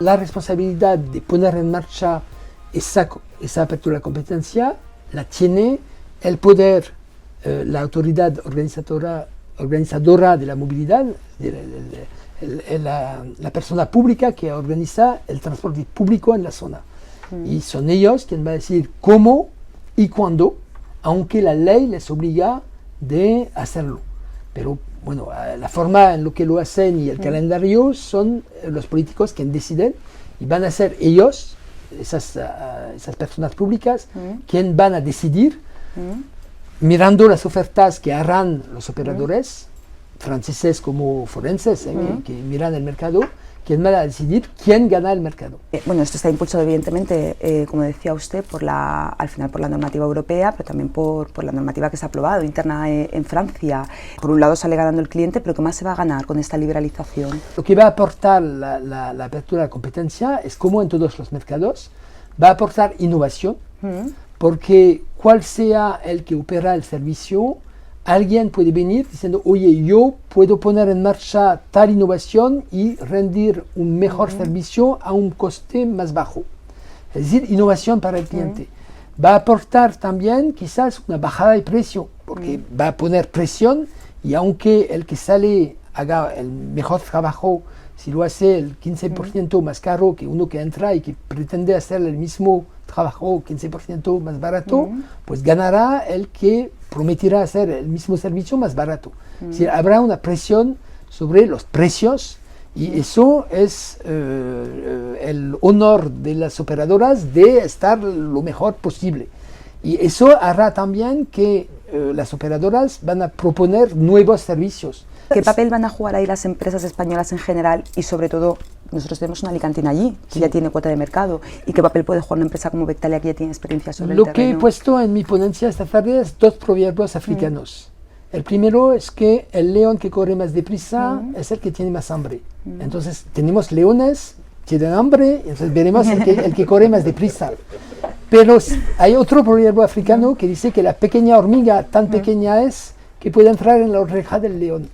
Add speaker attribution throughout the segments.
Speaker 1: La responsabilidad de poner en marcha esa apertura de competencia la tiene el poder, la autoridad organizadora de la movilidad, la persona pública que organiza el transporte público en la zona. Y son ellos quienes van a decir cómo y cuándo, aunque la ley les obliga de hacerlo. Pero bueno, la forma en la que lo hacen y el calendario son los políticos quienes deciden y van a ser ellos, esas personas públicas, quienes van a decidir mirando las ofertas que harán los operadores, franceses como forenses, que miran el mercado, quien van a decidir quién gana el mercado.
Speaker 2: Bueno, esto está impulsado evidentemente, como decía usted, al final por la normativa europea, pero también por la normativa que se ha aprobado interna en Francia. Por un lado sale ganando el cliente, pero ¿qué más se va a ganar con esta liberalización?
Speaker 1: Lo que va a aportar la apertura de la competencia es, como en todos los mercados, va a aportar innovación, porque cual sea el que opera el servicio, alguien puede venir diciendo, oye, yo puedo poner en marcha tal innovación y rendir un mejor servicio a un coste más bajo. Es decir, innovación para el cliente. Va a aportar también quizás una bajada de precio, porque va a poner presión y aunque el que sale haga el mejor trabajo, si lo hace el 15% más caro que uno que entra y que pretende hacer el mismo trabajo 15% más barato, pues ganará el que prometerá hacer el mismo servicio más barato. Es decir, habrá una presión sobre los precios y eso es el honor de las operadoras de estar lo mejor posible. Y eso hará también que las operadoras van a proponer nuevos servicios.
Speaker 2: ¿Qué papel van a jugar ahí las empresas españolas en general y sobre todo nosotros tenemos una alicantina allí que ya tiene cuota de mercado? ¿Y qué papel puede jugar una empresa como Vectalia que ya tiene experiencia sobre el terreno?
Speaker 1: Lo que he puesto en mi ponencia esta tarde es dos proverbios africanos. El primero es que el león que corre más deprisa es el que tiene más hambre. Entonces tenemos leones que tienen hambre, entonces veremos el que corre más deprisa. Pero hay otro proverbio africano que dice que la pequeña hormiga tan pequeña es que puede entrar en la oreja del león.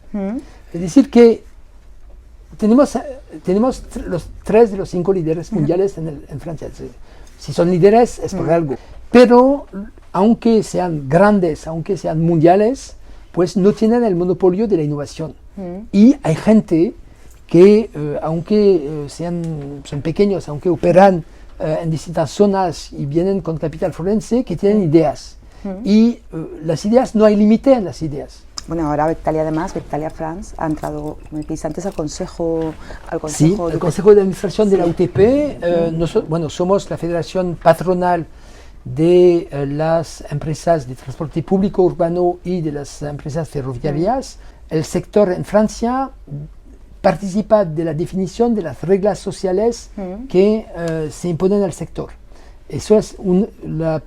Speaker 1: Es decir, que tenemos los 3 de los 5 líderes mundiales en Francia. Si son líderes es por algo. Pero aunque sean grandes, aunque sean mundiales, pues no tienen el monopolio de la innovación. Y hay gente que, aunque son pequeños, aunque operan en distintas zonas y vienen con capital forense, que tienen ideas. Y las ideas, no hay límite en las ideas.
Speaker 2: Bueno, ahora Vectalia además, Vectalia France, ha entrado, como decís antes, al Consejo
Speaker 1: el Consejo de Administración de la UTP. Bueno, somos la federación patronal de las empresas de transporte público urbano y de las empresas ferroviarias. El sector en Francia participa de la definición de las reglas sociales que se imponen al sector. Eso es la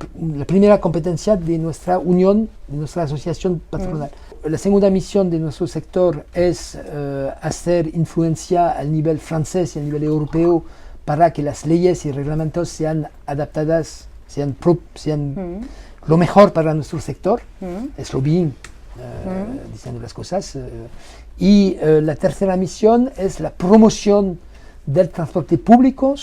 Speaker 1: primera competencia de nuestra unión, de nuestra asociación patronal. La segunda misión de nuestro sector es hacer influencia al nivel francés y al nivel europeo para que las leyes y reglamentos sean adaptadas, sean lo mejor para nuestro sector. Es lobbying, diciendo las cosas. Y la tercera misión es la promoción del transporte público.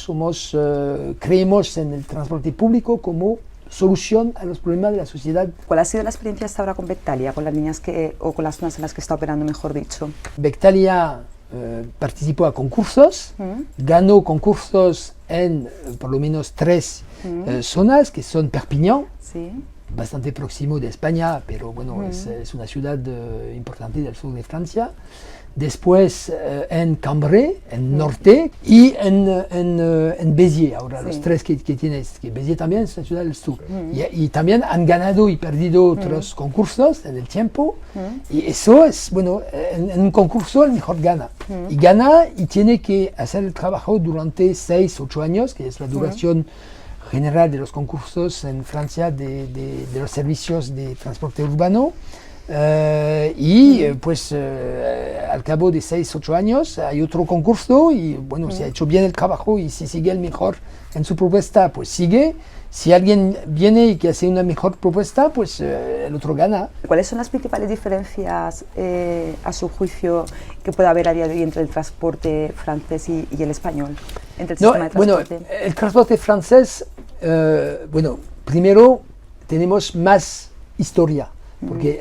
Speaker 1: Creemos en el transporte público como solución a los problemas de la sociedad.
Speaker 2: ¿Cuál ha sido la experiencia hasta ahora con Vectalia, con las líneas o con las zonas en las que está operando, mejor dicho?
Speaker 1: Vectalia participó a concursos, ganó concursos en por lo menos 3 zonas, que son Perpignan, bastante próximo de España, pero bueno, es una ciudad importante del sur de Francia. Después en Cambrai, en norte, y en Béziers, ahora los 3 que tienes, que Béziers también es una ciudad del sur. Y también han ganado y perdido otros concursos en el tiempo, y eso es, bueno, en un concurso el mejor gana. Y gana y tiene que hacer el trabajo durante 6-8 años, que es la duración general de los concursos en Francia de los servicios de transporte urbano. Pues al cabo de 6-8 años hay otro concurso y bueno, si ha hecho bien el trabajo y si sigue el mejor en su propuesta, pues sigue. Si alguien viene y que hace una mejor propuesta, pues el otro gana.
Speaker 2: ¿Cuáles son las principales diferencias, a su juicio, que puede haber a día de hoy entre el transporte francés y el español? Entre el sistema de transporte.
Speaker 1: Bueno, el transporte francés, bueno, primero tenemos más historia, porque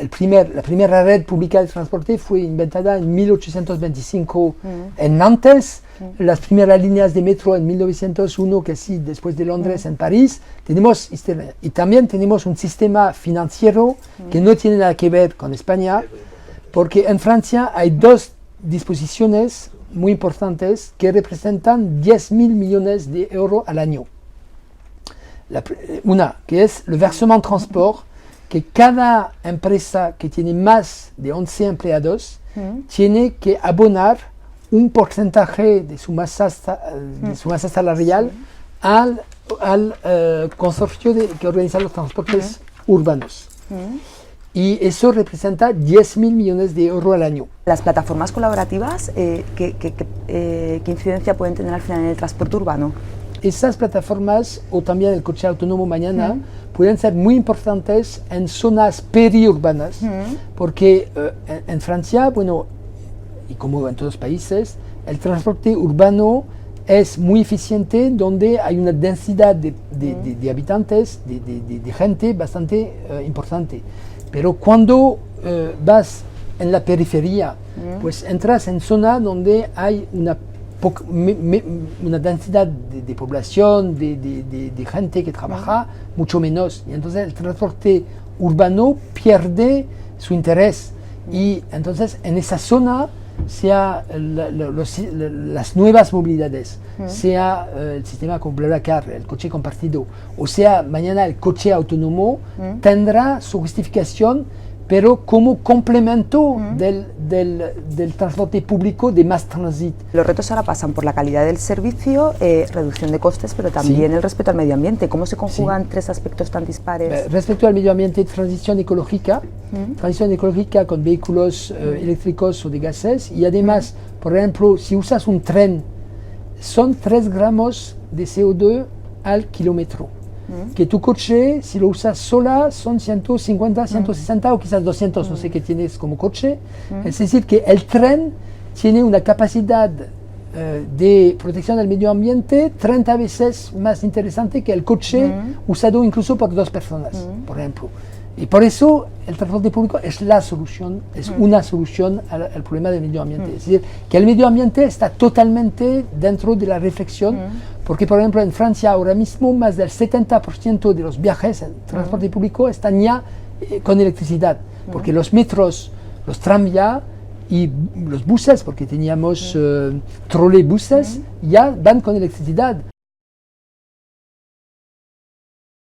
Speaker 1: la primera red pública de transporte fue inventada en 1825 en Nantes, las primeras líneas de metro en 1901, casi después de Londres, en París. Tenemos historia. Y también tenemos un sistema financiero que no tiene nada que ver con España, porque en Francia hay dos disposiciones muy importantes que representan 10.000 millones de euros al año. Una, que es el versement transport, que cada empresa que tiene más de 11 empleados tiene que abonar un porcentaje de su masa salarial al consorcio que organiza los transportes urbanos. Y eso representa 10.000 millones de euros al año.
Speaker 2: Las plataformas colaborativas, ¿qué incidencia pueden tener al final en el transporte urbano?
Speaker 1: Esas plataformas, o también el coche autónomo mañana, pueden ser muy importantes en zonas periurbanas, porque en Francia, bueno, y como en todos los países, el transporte urbano es muy eficiente, donde hay una densidad de habitantes, de gente bastante importante. Pero cuando vas en la periferia, pues entras en zona donde hay una densidad de población, de gente que trabaja mucho menos, y entonces el transporte urbano pierde su interés, y entonces en esa zona, sea las nuevas movilidades, sea el sistema como BlaBlaCar, el coche compartido, o sea mañana el coche autónomo, tendrá su justificación, pero como complemento del transporte público de más tránsito.
Speaker 2: Los retos ahora pasan por la calidad del servicio, reducción de costes, pero también el respeto al medio ambiente. ¿Cómo se conjugan tres aspectos tan dispares?
Speaker 1: Respecto al medio ambiente, transición ecológica con vehículos eléctricos o de gases, y además, por ejemplo, si usas un tren, son 3 gramos de CO2 al kilómetro. Que tu coche, si lo usas sola, son 150, 160 o quizás 200, no sé qué tienes como coche. Es decir, que el tren tiene una capacidad de protección del medio ambiente 30 veces más interesante que el coche usado incluso por 2 personas, por ejemplo. Y por eso el transporte público es la solución, es una solución al problema del medio ambiente. Es decir, que el medio ambiente está totalmente dentro de la reflexión, porque por ejemplo en Francia ahora mismo más del 70% de los viajes en transporte público están ya con electricidad, porque los metros, los tranvías y los buses, porque teníamos trolebuses, ya van con electricidad.